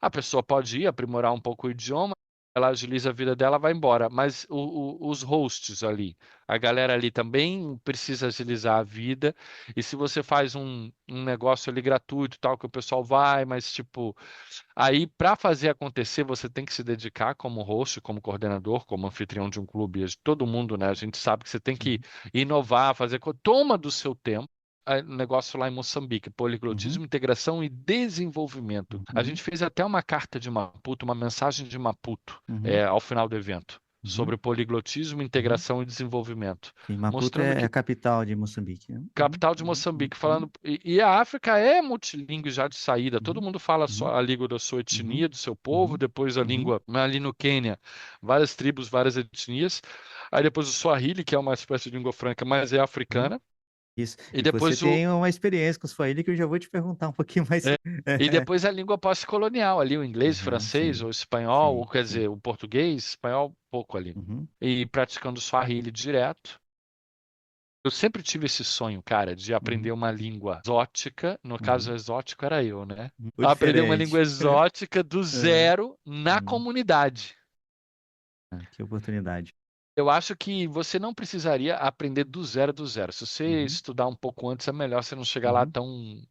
A pessoa pode ir aprimorar um pouco o idioma, ela agiliza a vida dela, vai embora. Mas os hosts ali, a galera ali também precisa agilizar a vida. E se você faz um negócio ali gratuito, tal, que o pessoal vai, mas tipo, aí, para fazer acontecer, você tem que se dedicar como host, como coordenador, como anfitrião de um clube. Todo mundo, né? A gente sabe que você tem que Uhum, inovar, fazer. Toma do seu tempo. Negócio lá em Moçambique, uhum, poliglotismo, integração e desenvolvimento. A uhum, gente fez até uma carta de Maputo, uma mensagem de Maputo, uhum, ao final do evento, uhum, sobre poliglotismo, uhum. integração e desenvolvimento, Sim, Maputo mostrando é que a capital de Moçambique, né? Uhum, capital de uhum, Moçambique, uhum, falando. E a África é multilíngue já de saída. Todo uhum, mundo fala uhum, só a língua da sua uhum, etnia, do seu povo, uhum, depois a uhum, língua ali no Quênia, várias tribos, várias etnias. Aí depois o Swahili, que é uma espécie de língua franca, mas é uhum. africana. Isso. E E você depois o tem uma experiência com Swahili que eu já vou te perguntar um pouquinho mais. é, e depois a língua pós-colonial ali, o inglês, o Aham, francês, sim, o espanhol, ou sim, quer sim. dizer, o português, espanhol, pouco ali. Uhum, E praticando o Swahili direto. Eu sempre tive esse sonho, cara, de aprender uhum, uma língua exótica. No caso, uhum. exótico era eu, né? Ou Aprender uma língua diferente. exótica do É, zero na uhum. comunidade. Ah, que oportunidade. Eu acho que você não precisaria aprender do zero do zero. Se você Uhum, estudar um pouco antes, é melhor você não chegar lá uhum,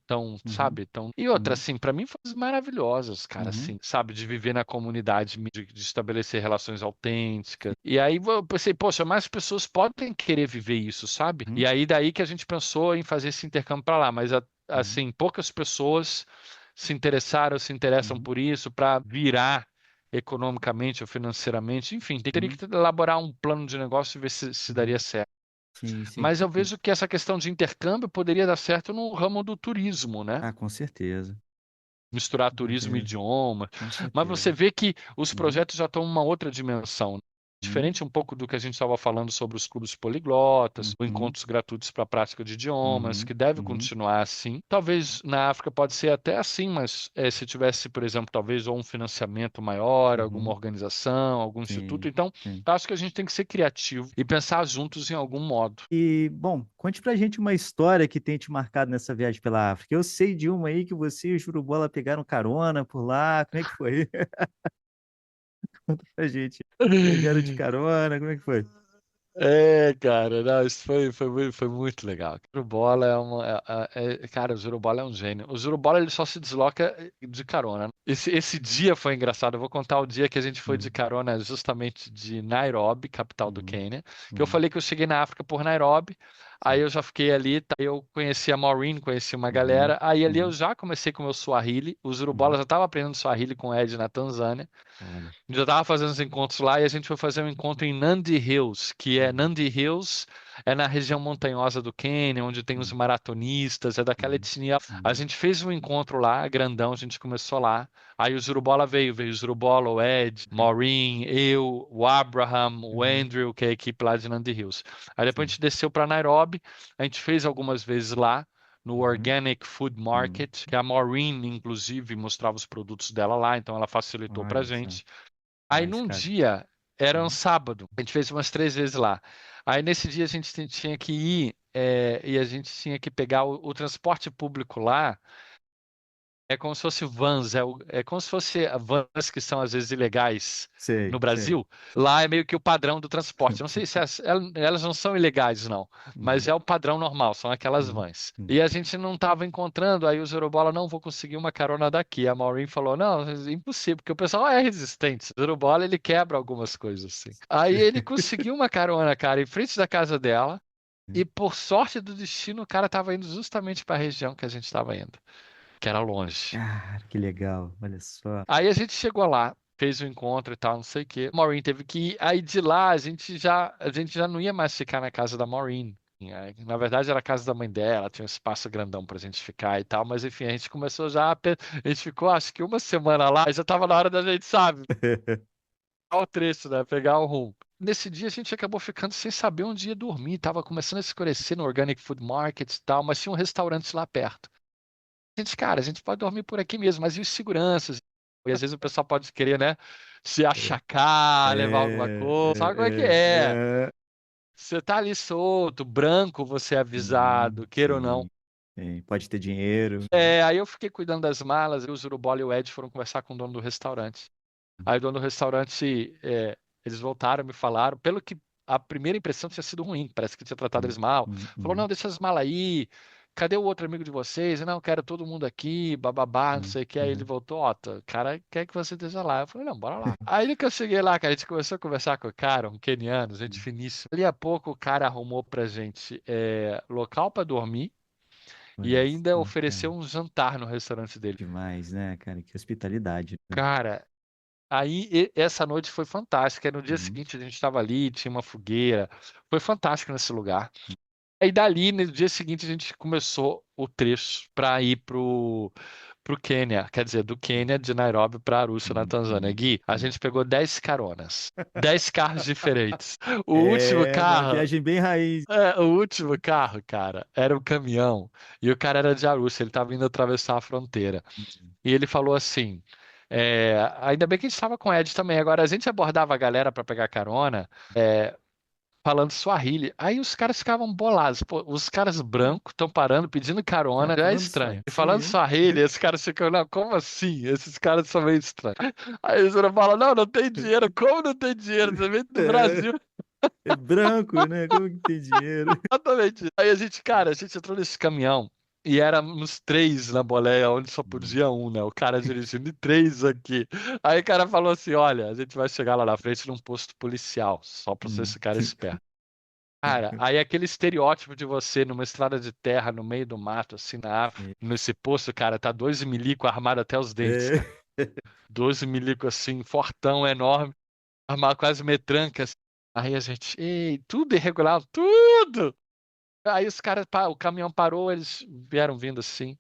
tão, uhum, sabe, tão. E outra, uhum, assim, para mim foi coisas maravilhosas, cara, uhum, assim, sabe, de viver na comunidade, de estabelecer relações autênticas. E aí eu pensei, poxa, mais pessoas podem querer viver isso, sabe? uhum, E aí daí que a gente pensou em fazer esse intercâmbio para lá, mas uhum, assim, poucas pessoas se interessaram, se interessam uhum, por isso para virar economicamente ou financeiramente, enfim, teria uhum, que elaborar um plano de negócio e ver se daria uhum. certo. Sim, sim. Mas eu vejo que essa questão de intercâmbio poderia dar certo no ramo do turismo, né? Ah, com certeza. Misturar Com turismo e certeza. idioma. Com Mas você certeza. vê que os Uhum, projetos já estão em uma outra dimensão. uhum, Diferente um pouco do que a gente estava falando sobre os clubes poliglotas, ou uhum, encontros gratuitos para a prática de idiomas, uhum, que deve uhum, continuar assim. Talvez na África pode ser até assim, mas se tivesse, por exemplo, talvez ou um financiamento maior, alguma uhum. organização, algum instituto. Sim, Então, sim. acho que a gente tem que ser criativo e pensar juntos em algum modo. E, bom, conte pra gente uma história que tem te marcado nessa viagem pela África. Eu sei de uma aí que você e o Jurubola pegaram carona por lá. Como é que foi? Conta pra gente. Viajaram de carona, como é que foi? É, cara, não, isso foi muito legal. O Jurubola é uma. Cara, o Jurubola é um gênio. O Jurubola ele só se desloca de carona. Esse dia foi engraçado. Eu vou contar o dia que a gente foi de Uhum, carona, justamente de Nairobi, capital do uhum, Quênia. Que eu uhum, falei que eu cheguei na África por Nairobi. Aí sim. eu já fiquei ali, tá, eu conheci a Maureen, conheci uma Uhum, galera. Aí ali eu uhum, já comecei com o meu Swahili. O Jurubola uhum. já estava aprendendo Swahili com o Ed na Tanzânia. Olha. Já estava fazendo os encontros lá e a gente foi fazer um encontro em Nandi Hills, que é Uhum, Nandi Hills, é na região montanhosa do Quênia, onde tem os uhum, maratonistas, é daquela uhum, etnia. A uhum, gente fez um encontro lá, grandão, a gente começou lá. Aí o Zurubola veio o Zurubola, o Ed, Maureen, eu, o Abraham, o uhum, Andrew, que é a equipe lá de Nandi Hills. Aí depois a sim. gente desceu para Nairobi, a gente fez algumas vezes lá. No Uhum, Organic Food uhum. Market, que a Maureen, inclusive, mostrava os produtos dela lá, então ela facilitou para a Olha só. gente. Aí Mas, num cara. dia, era um Uhum, sábado, a gente fez umas 3 vezes lá. Aí nesse dia a gente tinha que ir e a gente tinha que pegar o transporte público lá. É como se fosse vans, é como se fosse vans que são às vezes ilegais no sei, sei. Brasil. Lá é meio que o padrão do transporte. Eu não sei se elas não são ilegais, não, mas Uhum, é o padrão normal, são aquelas uhum, vans. uhum. E a gente não estava encontrando, aí o Zorobola não vou conseguir uma carona daqui. A Maureen falou: não, é impossível, porque o pessoal é resistente. O Zorobola ele quebra algumas coisas assim. Aí ele conseguiu uma carona, cara, em frente da casa dela. E por sorte do destino, o cara estava indo justamente para a região que a gente estava indo, que era longe. Cara, que legal. Olha só. Aí a gente chegou lá, fez o encontro e tal, não sei o quê. Maureen teve que ir. Aí de lá a gente já não ia mais ficar na casa da Maureen. Na verdade era a casa da mãe dela, tinha um espaço grandão pra gente ficar e tal, mas enfim, a gente começou já, a gente ficou acho que uma semana lá, e já tava na hora da gente, sabe, pegar o trecho, né, pegar o rumo. Nesse dia a gente acabou ficando sem saber onde ia dormir, tava começando a escurecer no Organic Food Market e tal, mas tinha um restaurante lá perto. Cara, a gente pode dormir por aqui mesmo, mas e os seguranças? E às vezes o pessoal pode querer, né, se achacar, levar alguma coisa. Sabe como é que é? É. Você tá ali solto, branco, você é avisado, queira ou não. Sim, sim. Pode ter dinheiro. Aí eu fiquei cuidando das malas, e o Zurubola e o Ed foram conversar com o dono do restaurante. Aí o dono do restaurante, eles voltaram, me falaram, pelo que a primeira impressão tinha sido ruim, parece que tinha tratado Uhum, eles mal. Falou, não, uhum, deixa as malas aí, cadê o outro amigo de vocês? Não, quero todo mundo aqui, bababá, não uhum, sei o que. Aí ele uhum, voltou, ó, o cara quer que você esteja lá. Eu falei, não, bora lá. Aí que eu cheguei lá, cara, a gente começou a conversar com o cara, um queniano, gente uhum. finíssima. Ali a pouco o cara arrumou pra gente local pra dormir e Olha ainda só, ofereceu cara. um jantar no restaurante dele. Demais, né, cara? Que hospitalidade, né? Cara, aí essa noite foi fantástica. No dia Uhum, seguinte a gente estava ali, tinha uma fogueira. Foi fantástico nesse lugar. Aí dali, no dia seguinte, a gente começou o trecho para ir pro Quênia. Quer dizer, do Quênia, de Nairobi para Arusha, na uhum, Tanzânia. uhum, Gui, a uhum. gente pegou 10 caronas. 10 carros diferentes. O último É uma carro. viagem bem raiz. O último carro, cara, era um caminhão. E o cara era de Arusha, ele estava indo atravessar a fronteira. Uhum. E ele falou assim: ainda bem que a gente estava com o Ed também. Agora, a gente abordava a galera para pegar carona, falando Swahili. Aí os caras ficavam bolados. Pô, os caras brancos estão parando, pedindo Ah, carona, já é falando estranho. só, E sim, falando hein? Swahili, esses caras ficam, não, como assim? Esses caras são meio estranhos. Aí eles falam, não, não tem dinheiro. Como não tem dinheiro? Você vem do É, Brasil. é branco, né? Como que tem dinheiro? Exatamente. Aí a gente, cara, a gente entrou nesse caminhão. E éramos 3 na boleia, onde só Uhum. podia um, né? O cara dirigindo e 3 aqui. Aí o cara falou assim: olha, a gente vai chegar lá na frente num posto policial, só pra vocês Uhum. ficarem espertos. Cara, aí aquele estereótipo de você numa estrada de terra, no meio do mato, assim, na África, nesse posto, cara, tá 12 milico armado até os dentes, cara. É. 12 milico assim, fortão, enorme, armado quase metranca, assim. Aí a gente, ei, tudo irregular, tudo! Aí os caras, o caminhão parou, eles vieram vindo assim.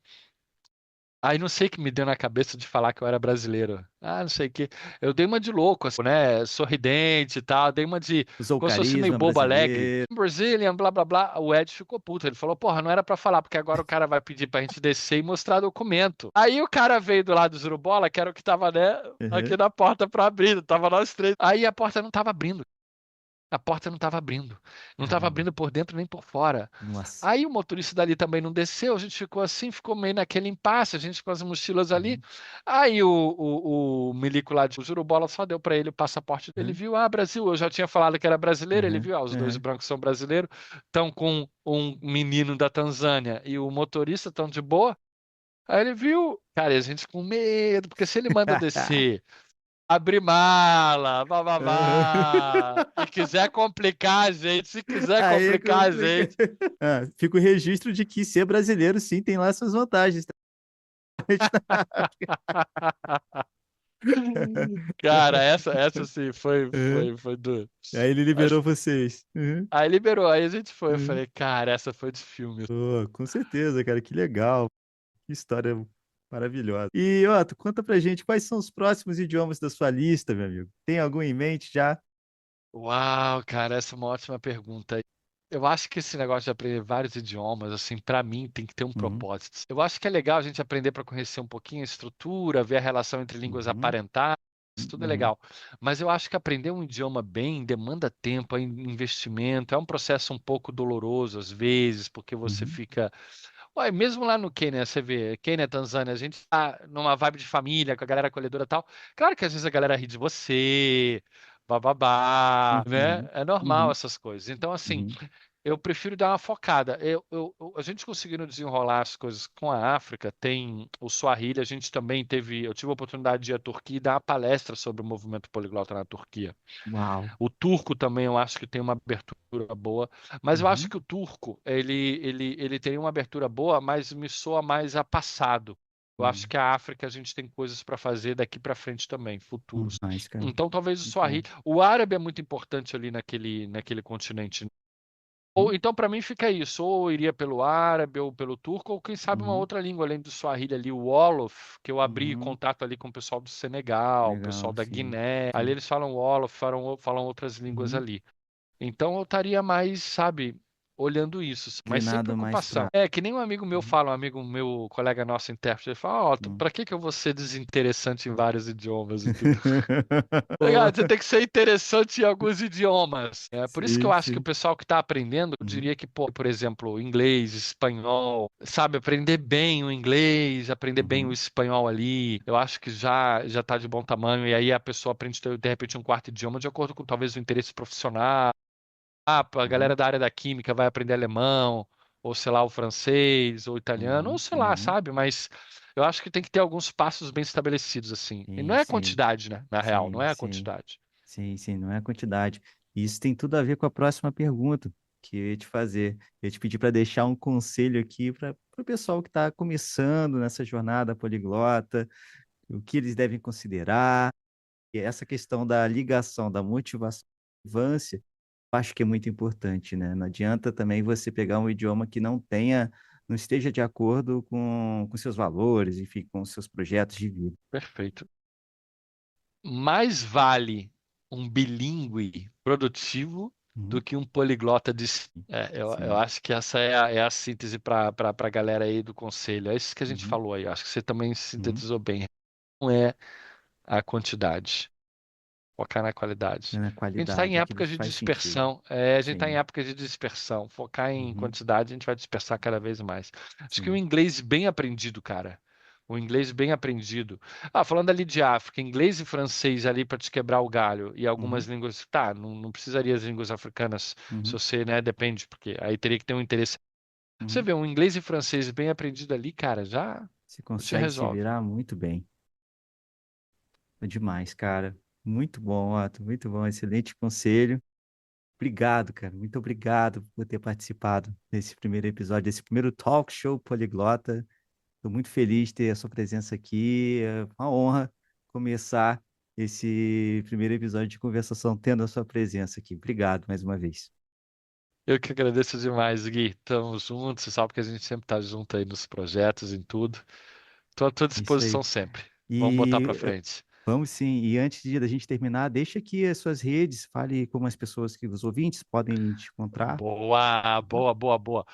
Aí não sei o que me deu na cabeça de falar que eu era brasileiro. Ah, não sei o que. Eu dei uma de louco, assim, né? Sorridente e tal. Dei uma de. Usou o Como se fosse meio carisma bobo alegre. brasileiro. Brazilian, blá blá blá. O Ed ficou puto. Ele falou: Porra, não era pra falar, porque agora o cara vai pedir pra gente descer e mostrar documento. Aí o cara veio do lado do Zurubola, que era o que tava, né? Aqui Uhum. na porta pra abrir. Tava nós três. Aí a porta não tava abrindo. A porta não estava abrindo. Não estava Caramba. abrindo por dentro nem por fora. Nossa. Aí o motorista dali também não desceu, a gente ficou assim, ficou meio naquele impasse, a gente com as mochilas ali. Uhum. Aí o milico lá de Jurubola só deu para ele o passaporte dele, Uhum. viu, ah, Brasil, eu já tinha falado que era brasileiro, ele Uhum. viu, ah, os dois Uhum. brancos são brasileiros, estão com um menino da Tanzânia e o motorista estão de boa. Aí ele viu, cara, e a gente com medo, porque se ele manda descer abrir mala, Uhum. bababá. E quiser complicar a gente, se quiser Aí complicar a complica. gente. Ah, fica o registro de que ser brasileiro, sim, tem lá suas vantagens. Tá? Cara, essa sim Uhum. foi do. Aí ele liberou vocês. Uhum. Aí liberou, aí a gente foi. Eu Uhum. falei, cara, essa foi de filme. Pô, com certeza, cara, que legal. Que história maravilhosa. E, ó, tu conta pra gente quais são os próximos idiomas da sua lista, meu amigo? Tem algum em mente já? Uau, cara, essa é uma ótima pergunta. Eu acho que esse negócio de aprender vários idiomas, assim, para mim tem que ter um Uhum. propósito. Eu acho que é legal a gente aprender para conhecer um pouquinho a estrutura, ver a relação entre línguas Uhum. aparentais, isso tudo é Uhum. legal. Mas eu acho que aprender um idioma bem demanda tempo, é investimento, é um processo um pouco doloroso às vezes, porque você Uhum. fica. Ué, mesmo lá no Quênia, você vê, Quênia, Tanzânia, a gente tá numa vibe de família, com a galera acolhedora e tal. Claro que às vezes a galera ri de você, bababá, né? Uhum. É normal Uhum. essas coisas. Então, assim, Uhum. eu prefiro dar uma focada. A gente conseguindo desenrolar as coisas com a África, tem o Swahili, a gente também teve, eu tive a oportunidade de ir à Turquia e dar uma palestra sobre o movimento poliglota na Turquia. Uau. O turco também eu acho que tem uma abertura boa, mas eu acho Uhum. que o turco, ele tem uma abertura boa, mas me soa mais a passado. Eu acho Uhum. que a África a gente tem coisas para fazer daqui para frente também, futuros. Mas, cara, Então talvez o muito bom. Swahili, o árabe é muito importante ali naquele continente. Uhum. Ou então para mim fica isso, ou eu iria pelo árabe ou pelo turco, ou quem sabe uma Uhum. outra língua além do Swahili ali, o Wolof, que eu abri Uhum. contato ali com o pessoal do Senegal, o pessoal Legal, da sim. Guiné. Ali Sim. eles falam Wolof, falam outras línguas Uhum. ali. Então eu estaria mais, sabe, olhando isso, mas sem Inclinado mais preocupação. pra. É que nem um amigo meu Uhum. fala, um amigo meu, colega nosso intérprete, ele fala, ó, Uhum. pra que que eu vou ser desinteressante em vários idiomas e tudo? Pô, Legal, você tem que ser interessante em alguns idiomas. É por isso que eu sim, acho que o sim. pessoal que está aprendendo, eu Uhum. diria que, pô, por exemplo, inglês, espanhol, sabe, aprender bem o inglês, aprender bem o Uhum. espanhol ali, eu acho que já está de bom tamanho. E aí a pessoa aprende de repente um quarto idioma de acordo com talvez o interesse profissional. Ah, a galera Uhum. da área da química vai aprender alemão, ou sei lá, o francês, ou italiano, ou Uhum. sei lá, Uhum. sabe? Mas eu acho que tem que ter alguns passos bem estabelecidos, assim. E não Sim, é a sim. quantidade, né? Na real, não Sim, é a sim. quantidade. Sim, sim, não é a quantidade. Isso tem tudo a ver com a próxima pergunta que eu ia te fazer. Eu ia te pedir para deixar um conselho aqui para o pessoal que está começando nessa jornada poliglota, o que eles devem considerar. E essa questão da ligação, da motivação, relevância, eu acho que é muito importante, né? Não adianta também você pegar um idioma que não tenha, não esteja de acordo com seus valores, enfim, com seus projetos de vida. Perfeito. Mais vale um bilíngue produtivo do Uhum. que um poliglota de. Eu Sim. acho que essa é a síntese para a galera aí do conselho. É isso que a gente Uhum. falou aí. Eu acho que você também Uhum. sintetizou bem. Não é a quantidade. Focar na qualidade. Na A gente está em qualidade, aquilo épocas que de faz sentido. dispersão. A gente está em Sim. épocas de dispersão. Focar em Uhum. quantidade, a gente vai dispersar cada vez mais. Acho que o Sim. inglês bem aprendido, cara. O inglês bem aprendido. Ah, falando ali de África, inglês e francês ali para te quebrar o galho e algumas Uhum. línguas. Tá, não precisaria as línguas africanas, se Uhum. você, né, depende, porque aí teria que ter um interesse. Você Uhum. vê um inglês e francês bem aprendido ali, cara, já Você te consegue se resolve. virar muito bem. É demais, cara. Muito bom, Otto. Muito bom. Excelente conselho. Obrigado, cara. Muito obrigado por ter participado desse primeiro episódio, desse primeiro talk show poliglota. Estou muito feliz de ter a sua presença aqui. É uma honra começar esse primeiro episódio de conversação, tendo a sua presença aqui. Obrigado mais uma vez. Eu que agradeço demais, Gui. Tamo juntos, você sabe que a gente sempre tá junto aí nos projetos, em tudo. Tô à tua É isso aí. disposição sempre. Vamos botar pra E frente. vamos sim. E antes da gente terminar, deixa aqui as suas redes, fale como as pessoas que os ouvintes podem te encontrar. Boa, boa, boa, boa.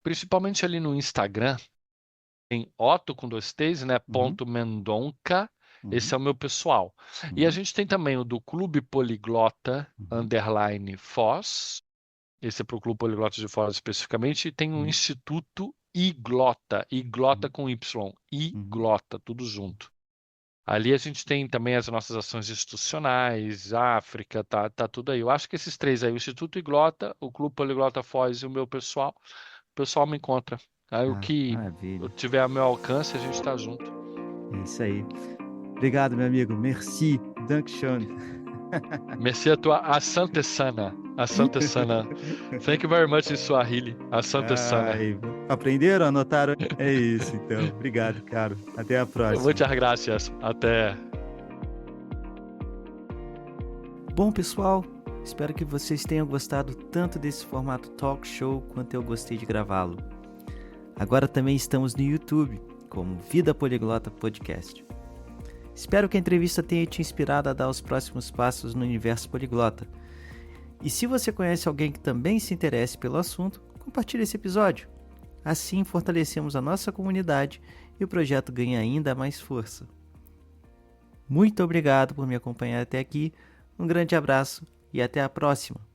Principalmente ali no Instagram, em Otto com dois T's, né? Uhum, Ponto Mendonca. uhum, Esse é o meu pessoal. E a uhum, gente tem também o do Clube Poliglota uhum, underline Foz. Esse é para o Clube Poliglota de Foz especificamente. E tem o uhum, Instituto Iglota. Iglota uhum, com Y. uhum. Iglota, tudo junto. Ali a gente tem também as nossas ações institucionais, África, tá tudo aí. Eu acho que esses três aí, o Instituto Iglota, o Clube Poliglota Foz e o pessoal me encontra. Aí o Ah, que eu maravilha. tiver a meu alcance, a gente está junto. É isso aí. Obrigado, meu amigo. Merci. Dankeschön. Merci a tua Asante Sana. Asante Sana. Thank you very much in Swahili. Asante Sana. Ai, aprenderam? Anotaram? É isso, então. Obrigado, caro. Até a próxima. Muchas gracias. Até. Bom, pessoal, espero que vocês tenham gostado tanto desse formato talk show quanto eu gostei de gravá-lo. Agora também estamos no YouTube, como Vida Poliglota Podcast. Espero que a entrevista tenha te inspirado a dar os próximos passos no universo poliglota. E se você conhece alguém que também se interesse pelo assunto, compartilhe esse episódio. Assim fortalecemos a nossa comunidade e o projeto ganha ainda mais força. Muito obrigado por me acompanhar até aqui, um grande abraço e até a próxima!